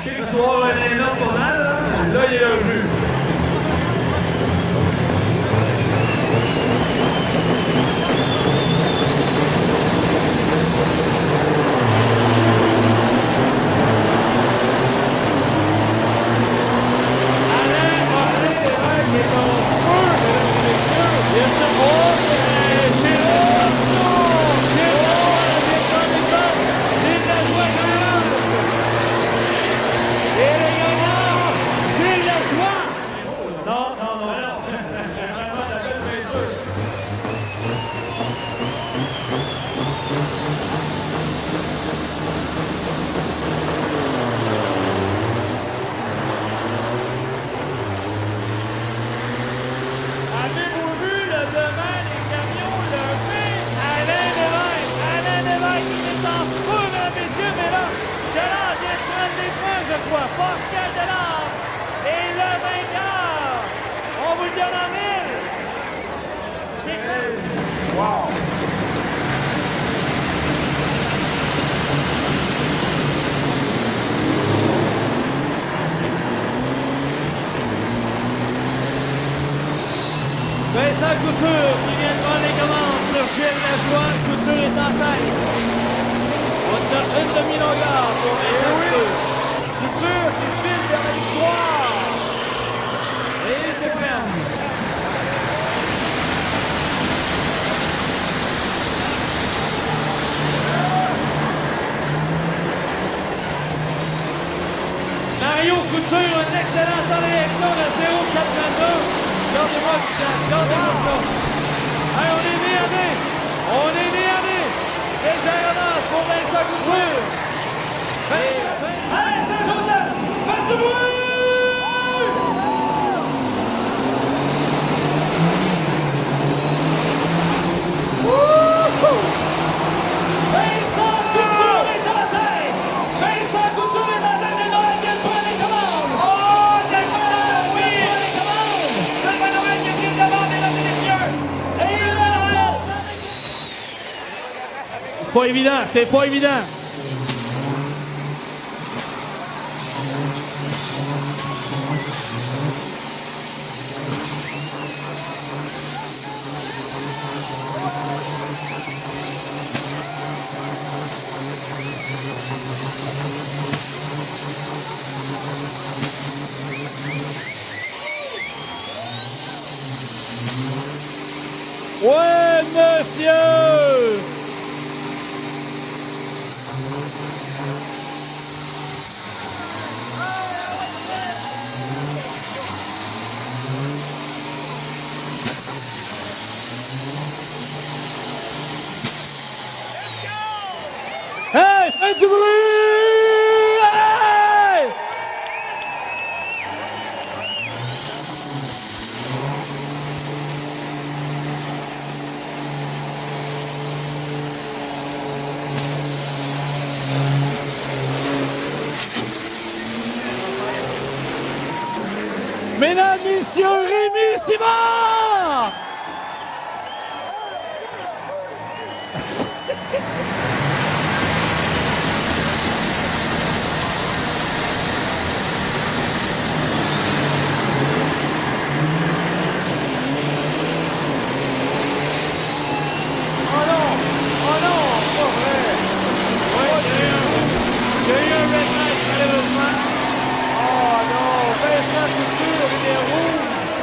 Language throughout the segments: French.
Je sais que tu vas avoir un énorme pas mal, là. Là, il est revenu. Pascal Delorme est le vainqueur. On vous le donne en mille. C'est cool. Wow! Vincent Couture qui vient de prendre les commandes sur Gilles Lajoie. Couture est en tête. On a une demi-longueur pour Vincent Couture. Couture qui file vers la victoire. Et il déferme. Mario Couture, un excellent temps de réaction de 0,422. Gardez-moi ça, gardez-moi ça. Hey, on est né à nez. On est né à nez. Légère avance pour Vincent Couture. Allez, Saint-Joseph, faites du bruit! Vincent Couture est en tête! Vincent Couture est en tête de Noël qui prend les commandes! Oh, c'est Noël qui prend les commandes! C'est pas Noël qui a pris le devant, mesdames et messieurs! Et il est Noël! C'est pas évident, c'est pas évident! Ouais, monsieur! Hey, faites du bruit! Hey! Mesdames, messieurs, Rémi Simard!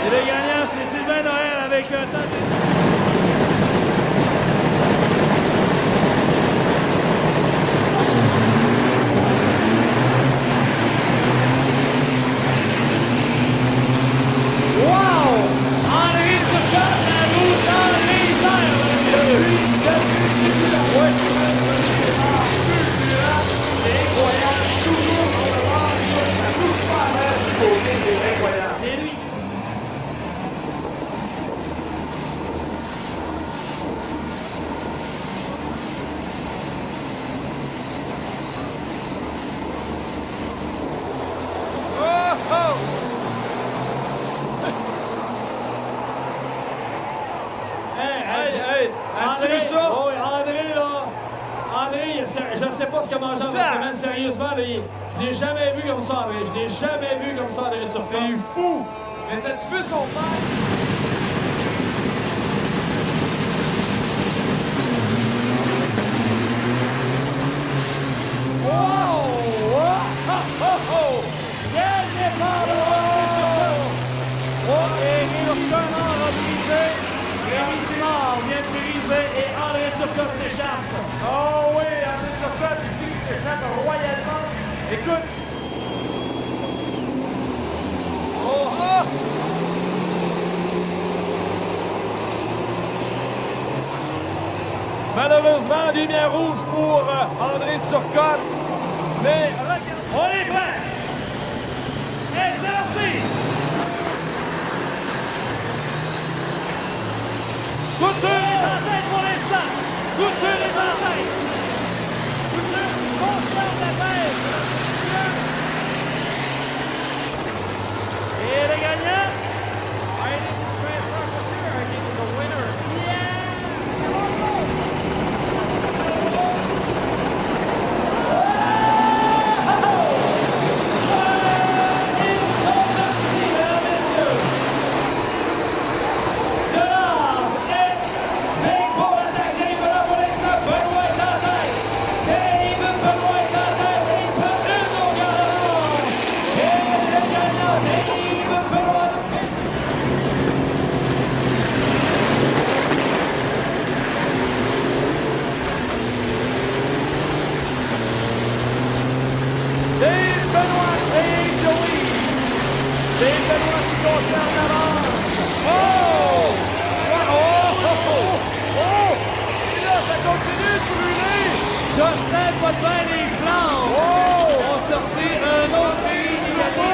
Et le gagnant, c'est Sylvain Noël avec un temps de... Wow! Henri Turcotte, la route dans les airs! C'est incroyable! Toujours sur le bord, ça touche pas à terre sur le côté, c'est incroyable! C'est lui! André, ça? Oh, André, là. André, je sais pas ce qu'il a mangé en fin de semaine, sérieusement, là, Je l'ai jamais vu comme ça, mais je l'ai jamais vu comme ça, André Turcotte. C'est fou! Mais t'as-tu vu son père? Wow! Oh, oh, oh! Quel départ de André Turcotte! Oh, et Turcotte a brisé. Rémi Simard vient de briser et André Turcotte s'échappe. Oh oui, André Turcotte ici qui s'échappe royalement. Écoute. Oh, oh! Malheureusement, lumière rouge pour André Turcotte. Mais regarde. On est prêt! Et c'est parti! Couture est en tête pour l'instant! Couture est en tête! Couture conserve la tête! Et le gagnant? I didn't press our Couture. I think it's a winner. Jocelyn Potvin, les Flandres ont sorti un autre turbo.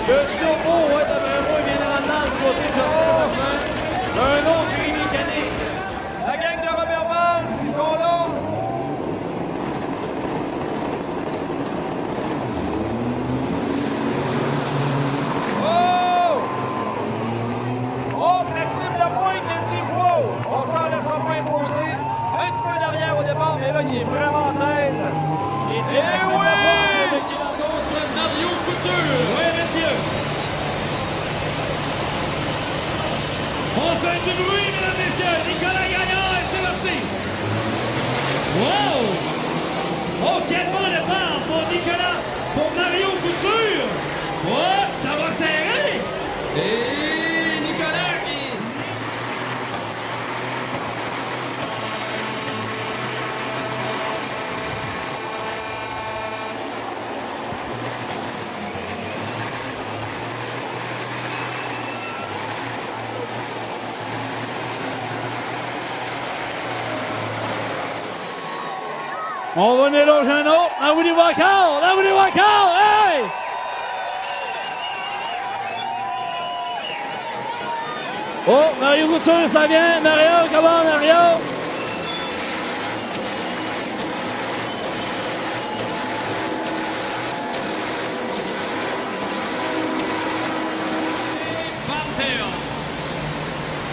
Le turbo, ouais, d'après moi, il vient de là du côté de Jocelyn Potvin. Un autre grille mécanique. La gang de Robert Valls, ils sont là. Oh! Oh, Maxime Lemoyne qui a dit wow! On s'en laissera pas imposer. Un petit peu derrière au départ, mais là, il est vraiment en tête. Et c'est de qui contre Mario Couture. Oui, messieurs. On fait du bruit, mesdames, messieurs. Nicolas Gaillard, c'est parti. Wow! Oh, quel bon départ pour Nicolas, pour Mario Couture. Oh, ça va serrer. Et Nicolas qui... On va venir là, Jeannot. Là, vous les voyez encore. Là, vous les voyez encore. Hey! Oh, Mario Couture, ça vient. Mario, comment, Mario? Bobtail.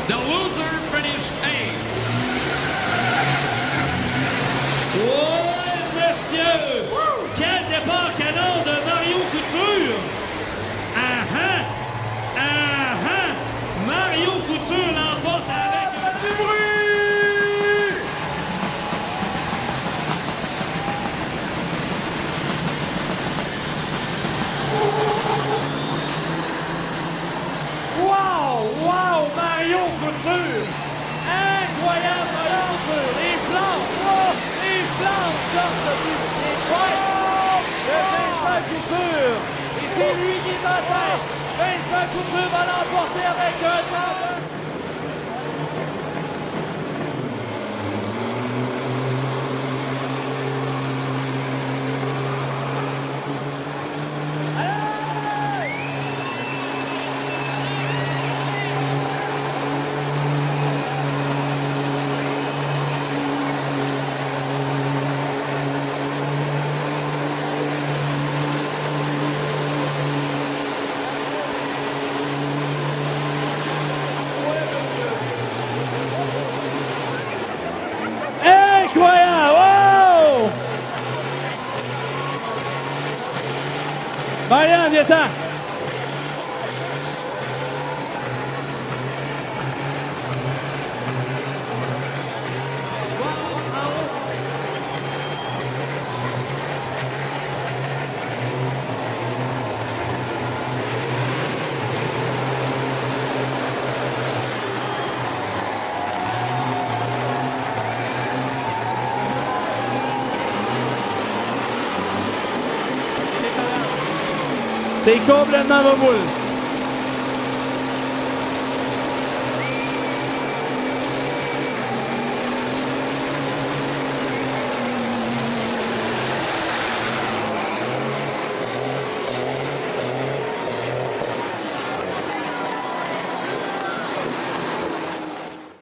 The loser finished 8th. Ouais, monsieur! Quel départ canon de Mario Couture! Mario Couture l'emporte avec du bruit! Wow, Mario Couture! Incroyable Mario Couture! Les flammes sortent des points de Vincent Couture! Et c'est lui qui est en tête! Vincent Couture va l'emporter avec un temps de... Marianne, viens-t'en. C'est complètement remoule.